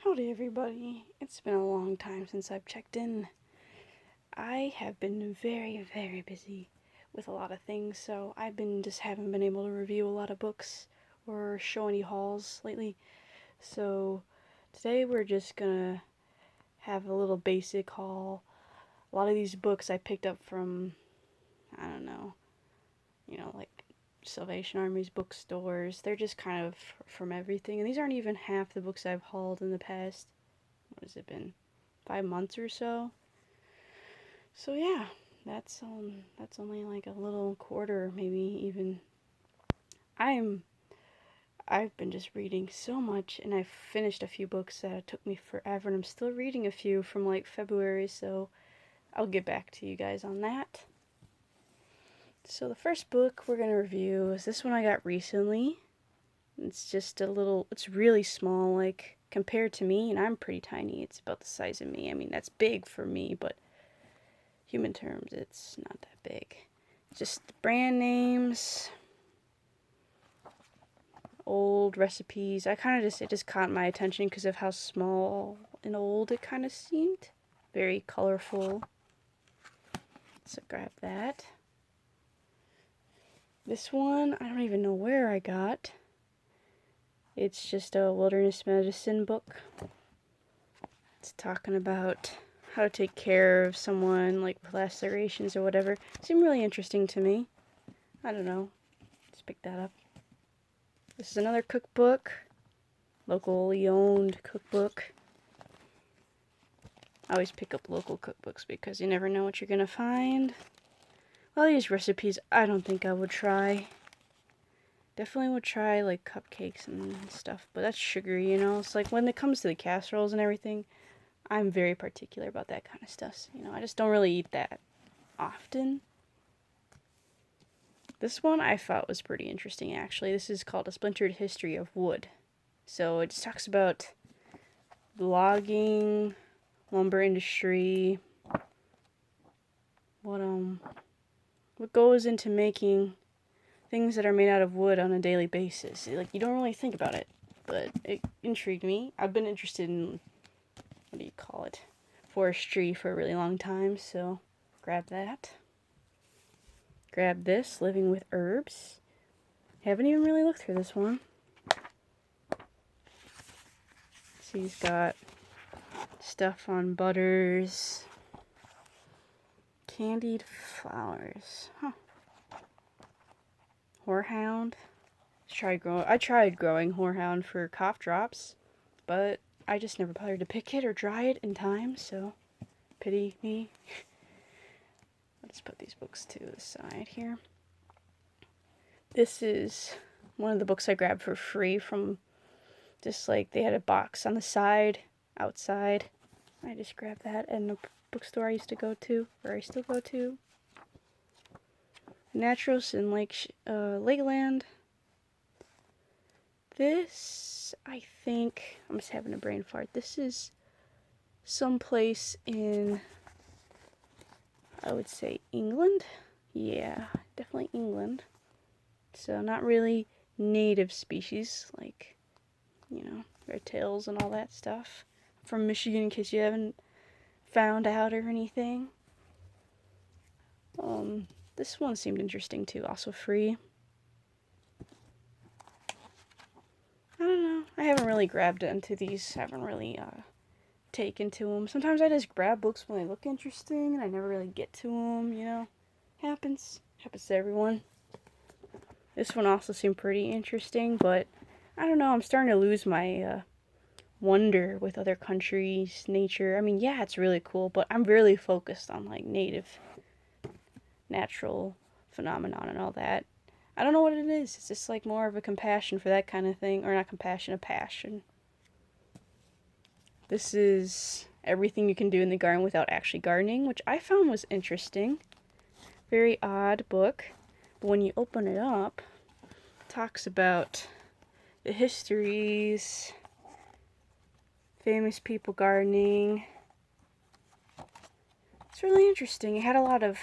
Howdy everybody. It's been a long time since I've checked in. I have been very busy with a lot of things, so haven't been able to review a lot of books or show any hauls lately. So today we're just gonna have a little basic haul. A lot of these books I picked up from, I don't know, like Salvation Army's bookstores. They're just kind of from everything, and these aren't even half the books I've hauled in the past. What has it been? 5 months or so. So yeah, that's only like a little quarter, maybe even. I'm I've been just reading so much, and I've finished a few books that took me forever, and I'm still reading a few from like February, so I'll get back to you guys on that. So the first book we're gonna review is this one I got recently. It's really small, like compared to me, and I'm pretty tiny. It's about the size of me. I mean, that's big for me, but human terms, it's not that big. Just brand names, old recipes. It just caught my attention because of how small and old it kind of seemed. Very colorful. So grab that. This one, I don't even know where I got. It's just a wilderness medicine book. It's talking about how to take care of someone like with lacerations or whatever. It seemed really interesting to me. I don't know. Just pick that up. This is another cookbook. Locally owned cookbook. I always pick up local cookbooks because you never know what you're gonna find. All these recipes I don't think I would try. Definitely would try like cupcakes and stuff, but that's sugary, you know? It's like when it comes to the casseroles and everything, I'm very particular about that kind of stuff. I just don't really eat that often. This one I thought was pretty interesting, actually. This is called A Splintered History of Wood. So it just talks about logging, lumber industry, what goes into making things that are made out of wood on a daily basis. Like, you don't really think about it, but it intrigued me. I've been interested in, forestry for a really long time, so grab that. Grab this, Living with Herbs. Haven't even really looked through this one. So he's got stuff on butters, candied flowers. Horehound. I tried growing horehound for cough drops, but I just never bothered to pick it or dry it in time, so pity me. Let's put these books to the side here. This is one of the books I grabbed for free from they had a box on the side, outside. I just grabbed that in the bookstore I used to go to, or I still go to. Naturals in Lakeland. This, I think, I'm just having a brain fart. This is someplace in, I would say, England. Yeah, definitely England. So not really native species, like, red tails and all that stuff. From Michigan, in case you haven't found out or anything. This one seemed interesting too, also free. I don't know. I haven't really grabbed into these. I haven't really taken to them. Sometimes I just grab books when they look interesting, and I never really get to them. Happens to everyone. This one also seemed pretty interesting, but I don't know. I'm starting to lose my wonder with other countries, nature. I mean, yeah, it's really cool, but I'm really focused on like native, natural phenomenon and all that. I don't know what it is. It's just like more of a compassion for that kind of thing, or not compassion, a passion. This is Everything You Can Do in the Garden Without Actually Gardening, which I found was interesting. Very odd book. But when you open it up, it talks about the histories, famous people gardening. It's really interesting. It had a lot of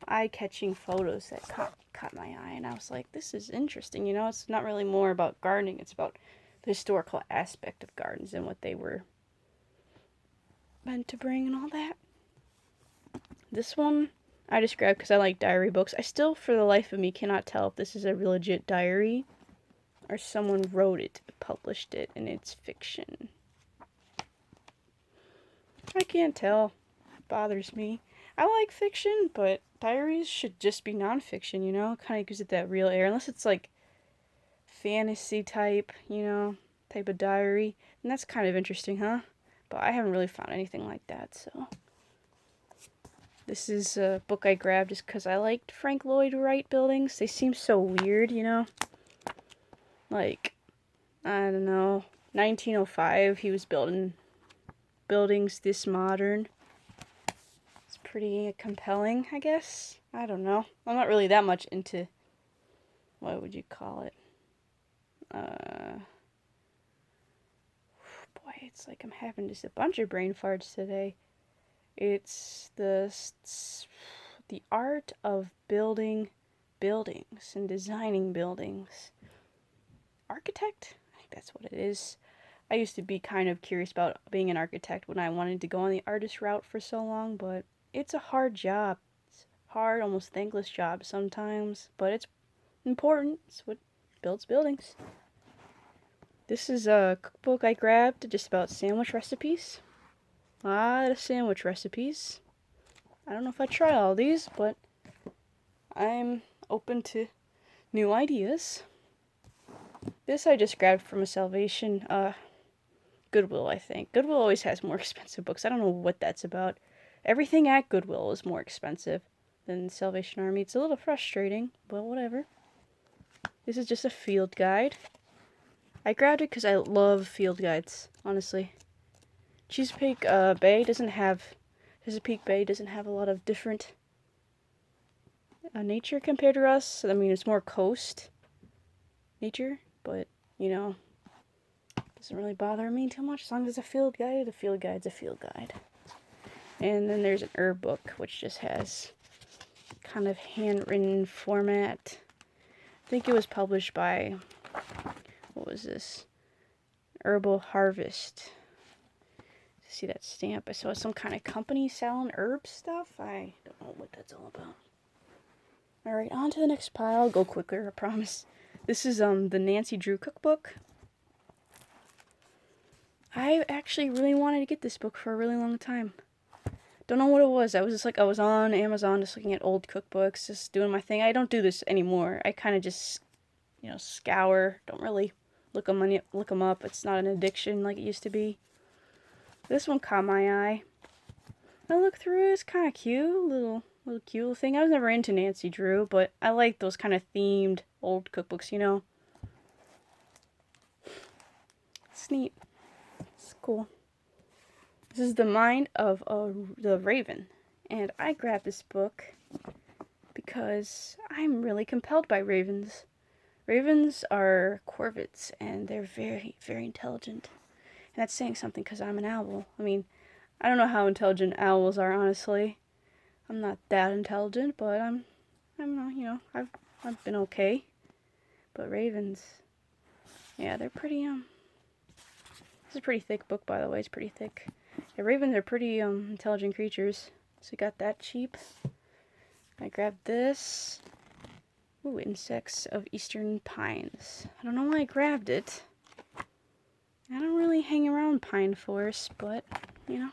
eye-catching photos that caught my eye, and I was like, this is interesting. It's not really more about gardening. It's about the historical aspect of gardens and what they were meant to bring and all that. This one I just grabbed because I like diary books. I still, for the life of me, cannot tell if this is a legit diary or someone wrote it, published it, and it's fiction. I can't tell. It bothers me. I like fiction, but diaries should just be nonfiction, you know? Kind of gives it that real air, unless it's like fantasy type, you know, type of diary. And that's kind of interesting, huh? But I haven't really found anything like that, so. This is a book I grabbed just because I liked Frank Lloyd Wright buildings. They seem so weird, you know? Like, I don't know, 1905, he was building buildings this modern. It's pretty compelling, I guess. I don't know. I'm not really that much into, what would you call it? Boy, it's like I'm having just a bunch of brain farts today. It's the art of building buildings and designing buildings. Architect? I think that's what it is. I used to be kind of curious about being an architect when I wanted to go on the artist route for so long, but it's a hard job. It's a hard, almost thankless job sometimes, but it's important. It's what builds buildings. This is a cookbook I grabbed just about sandwich recipes. A lot of sandwich recipes. I don't know if I try all these, but I'm open to new ideas. This I just grabbed from a Salvation, Goodwill, I think. Goodwill always has more expensive books. I don't know what that's about. Everything at Goodwill is more expensive than Salvation Army. It's a little frustrating, but whatever. This is just a field guide. I grabbed it because I love field guides, honestly. Chesapeake Bay doesn't have a lot of different nature compared to us. I mean, it's more coast nature, but, you know, doesn't really bother me too much. As long as it's a field guide, a field guide's a field guide. And then there's an herb book, which just has kind of handwritten format. I think it was published by, what was this? Herbal Harvest. See that stamp? I saw some kind of company selling herb stuff. I don't know what that's all about. Alright, on to the next pile. I'll go quicker, I promise. This is the Nancy Drew cookbook. I actually really wanted to get this book for a really long time. Don't know what it was. I was on Amazon just looking at old cookbooks, just doing my thing. I don't do this anymore. I kind of just, you know, scour. Don't really look them up. It's not an addiction like it used to be. This one caught my eye. I looked through it. It's kind of cute. Little cute little thing. I was never into Nancy Drew, but I like those kind of themed old cookbooks, you know. It's neat. It's cool. This is The Mind of the Raven. And I grabbed this book because I'm really compelled by ravens. Ravens are corvids, and they're very, very intelligent. And that's saying something because I'm an owl. I mean, I don't know how intelligent owls are, honestly. I'm not that intelligent, but I'm you know, I've been okay. But ravens, yeah, they're pretty, this is a pretty thick book, by the way. It's pretty thick. Yeah, ravens are pretty, intelligent creatures. So we got that cheap. I grabbed this. Ooh, Insects of Eastern Pines. I don't know why I grabbed it. I don't really hang around pine forests, but, you know,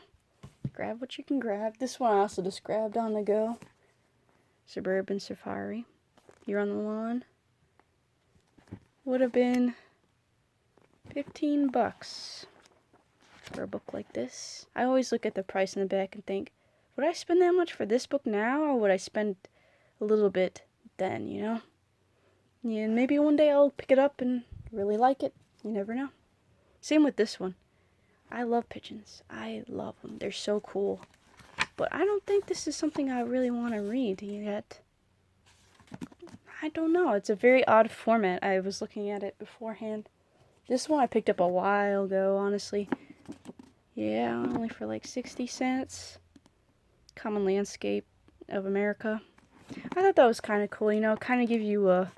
grab what you can grab. This one I also just grabbed on the go. Suburban Safari. You're on the lawn. Would have been $15 for a book like this. I always look at the price in the back and think, would I spend that much for this book now, or would I spend a little bit then, you know? Yeah, maybe one day I'll pick it up and really like it. You never know. Same with this one. I love pigeons. I love them. They're so cool. But I don't think this is something I really want to read yet. I don't know. It's a very odd format. I was looking at it beforehand. This one I picked up a while ago, honestly. Yeah, only for like 60 cents. Common Landscape of America. I thought that was kind of cool, you know, kind of give you a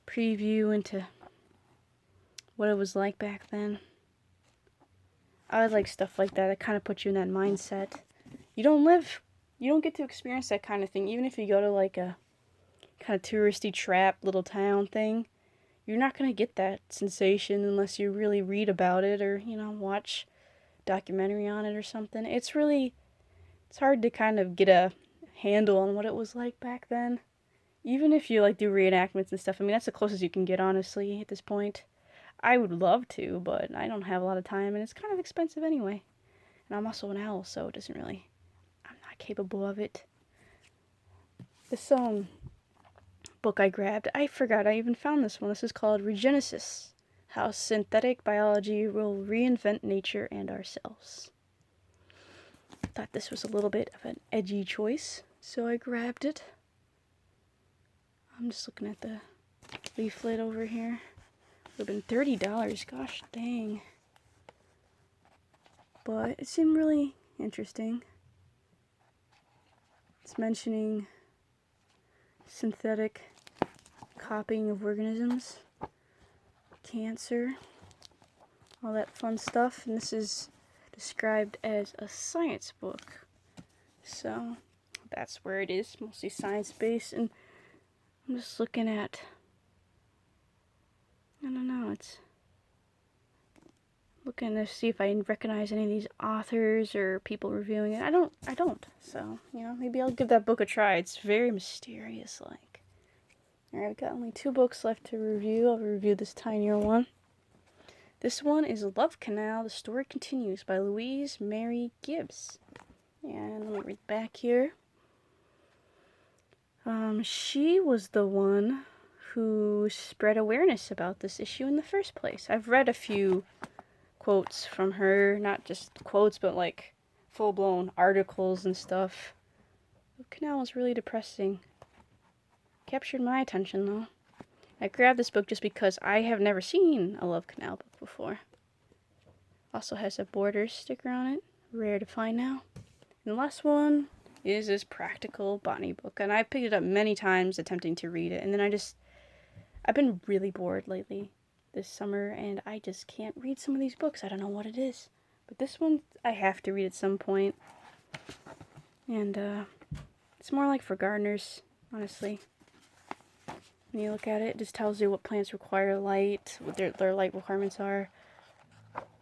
preview into what it was like back then. I like stuff like that. It kind of puts you in that mindset. You don't get to experience that kind of thing. Even if you go to like a kind of touristy trap little town thing, you're not going to get that sensation unless you really read about it or, watch documentary on it or something. It's hard to kind of get a handle on what it was like back then. Even if you like do reenactments and stuff, I mean, that's the closest you can get, honestly, at this point. I would love to, but I don't have a lot of time, and it's kind of expensive anyway. And I'm also an owl, so it doesn't really, I'm not capable of it. This book I grabbed, I forgot I even found this one. This is called Regenesis: How Synthetic Biology Will Reinvent Nature and Ourselves. Thought this was a little bit of an edgy choice, so I grabbed it. I'm just looking at the leaflet over here. It would have been $30, gosh dang. But it seemed really interesting. It's mentioning synthetic copying of organisms, cancer, all that fun stuff. And this is described as a science book. So that's where it is, mostly science-based. And I'm just looking at, I don't know, it's looking to see if I recognize any of these authors or people reviewing it. I don't. So, maybe I'll give that book a try. It's very mysterious like. Alright, I've got only 2 books left to review. I'll review this tinier one. This one is Love Canal, The Story Continues by Louise Mary Gibbs. And let me read back here. She was the one who spread awareness about this issue in the first place. I've read a few quotes from her, not just quotes, but like full-blown articles and stuff. Love Canal was really depressing. Captured my attention, though. I grabbed this book just because I have never seen a Love Canal book before. Also has a border sticker on it, rare to find now. And the last one is this practical botany book, and I picked it up many times attempting to read it, and then I've been really bored lately this summer, and I just can't read some of these books. I don't know what it is, but this one I have to read at some point. And it's more like for gardeners, honestly. When you look at it, it just tells you what plants require light, what their light requirements are,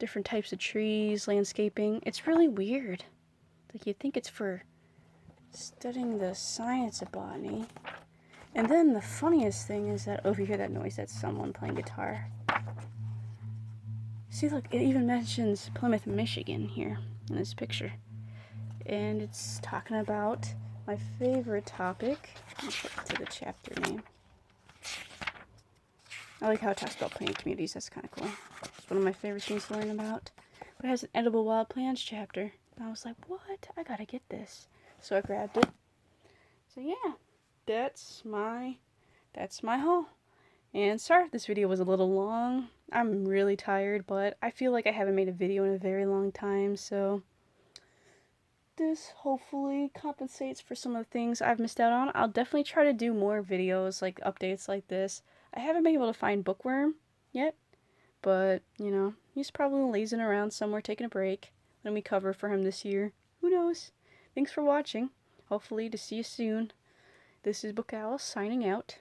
different types of trees, landscaping. It's really weird. Like, you'd think it's for studying the science of botany. And then the funniest thing is that, if you hear that noise, that's someone playing guitar. See, look, it even mentions Plymouth, Michigan here in this picture. And it's talking about my favorite topic. I'll put it to the chapter name. I like how it talks about plant communities. That's kind of cool. It's one of my favorite things to learn about. But it has an edible wild plants chapter. And I was like, what? I gotta get this. So I grabbed it. So yeah, that's my haul. And sorry if this video was a little long. I'm really tired, but I feel like I haven't made a video in a very long time, so this hopefully compensates for some of the things I've missed out on. I'll definitely try to do more videos, like updates like this. I haven't been able to find Bookworm yet, but, he's probably lazing around somewhere taking a break. Let me cover for him this year. Who knows? Thanks for watching. Hopefully to see you soon. This is Bookowl signing out.